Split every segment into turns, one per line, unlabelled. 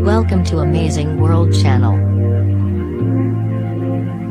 Welcome to Amazing World Channel.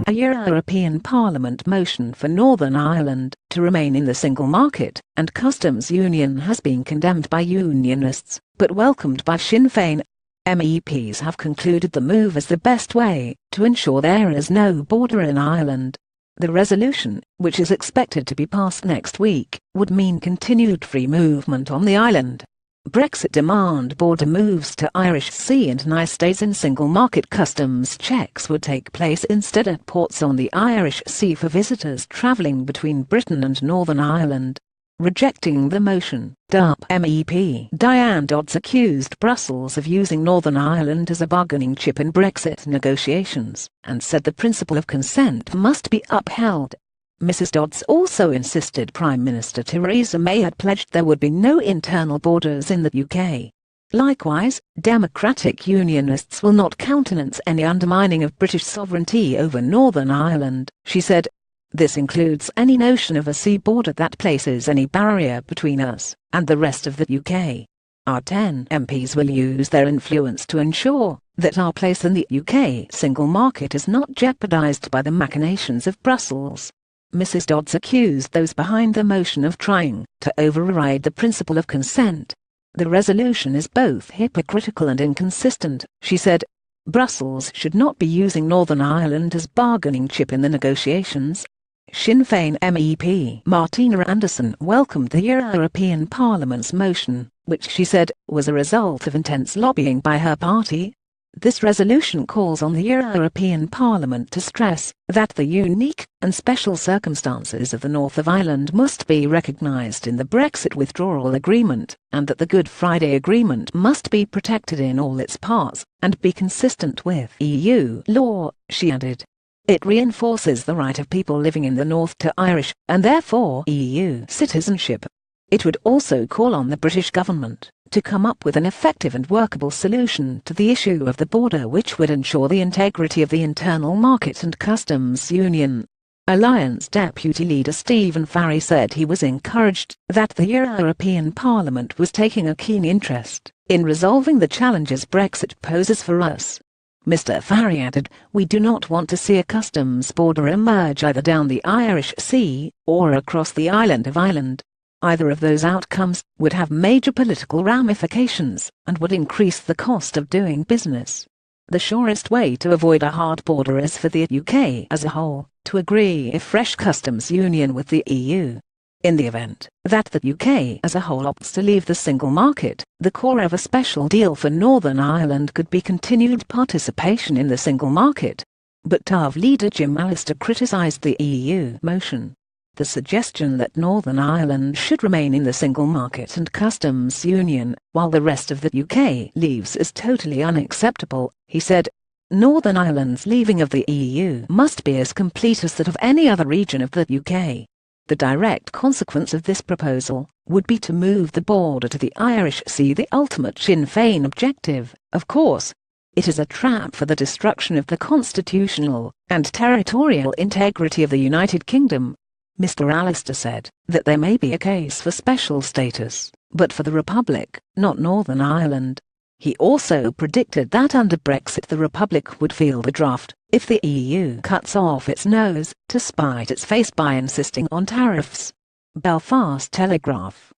A European Parliament motion for Northern Ireland to remain in the single market and customs union has been condemned by Unionists, but welcomed by Sinn Fein. MEPs have concluded the move as the best way to ensure there is no border in Ireland. The resolution, which is expected to be passed next week, would mean continued free movement on the island. Brexit Demand border moves to Irish Sea and NI stays in single market. Customs checks would take place instead at ports on the Irish Sea for visitors travelling between Britain and Northern Ireland. Rejecting the motion, DUP MEP Diane Dodds accused Brussels of using Northern Ireland as a bargaining chip in Brexit negotiations, and said the principle of consent must be upheld. Mrs. Dodds also insisted Prime Minister Theresa May had pledged there would be no internal borders in the UK. Likewise, Democratic Unionists will not countenance any undermining of British sovereignty over Northern Ireland, she said. This includes any notion of a sea border that places any barrier between us and the rest of the UK. Our 10 MPs will use their influence to ensure that our place in the UK single market is not jeopardised by the machinations of Brussels. Mrs. Dodds accused those behind the motion of trying to override the principle of consent. The resolution is both hypocritical and inconsistent, she said. Brussels should not be using Northern Ireland as bargaining chip in the negotiations. Sinn Fein MEP Martina Anderson welcomed the European Parliament's motion, which she said was a result of intense lobbying by her party. This resolution calls on the European Parliament to stress that the unique and special circumstances of the north of Ireland must be recognised in the Brexit withdrawal agreement, and that the Good Friday Agreement must be protected in all its parts and be consistent with EU law, she added. It reinforces the right of people living in the north to Irish, and therefore EU citizenship. It would also call on the British government to come up with an effective and workable solution to the issue of the border, which would ensure the integrity of the internal market and customs union. Alliance Deputy Leader Stephen Farry said he was encouraged that the European Parliament was taking a keen interest in resolving the challenges Brexit poses for us. Mr. Farry added, "We do not want to see a customs border emerge either down the Irish Sea or across the island of Ireland. Either of those outcomes would have major political ramifications and would increase the cost of doing business. The surest way to avoid a hard border is for the UK as a whole to agree a fresh customs union with the EU. In the event that the UK as a whole opts to leave the single market, the core of a special deal for Northern Ireland could be continued participation in the single market." But TAV leader Jim Allister criticised the EU motion. The suggestion that Northern Ireland should remain in the single market and customs union while the rest of the UK leaves is totally unacceptable, he said. Northern Ireland's leaving of the EU must be as complete as that of any other region of the UK. The direct consequence of this proposal would be to move the border to the Irish Sea, the ultimate Sinn Fein objective, of course. It is a trap for the destruction of the constitutional and territorial integrity of the United Kingdom. Mr. Allister said that there may be a case for special status, but for the Republic, not Northern Ireland. He also predicted that under Brexit the Republic would feel the draft if the EU cuts off its nose to spite its face by insisting on tariffs. Belfast Telegraph.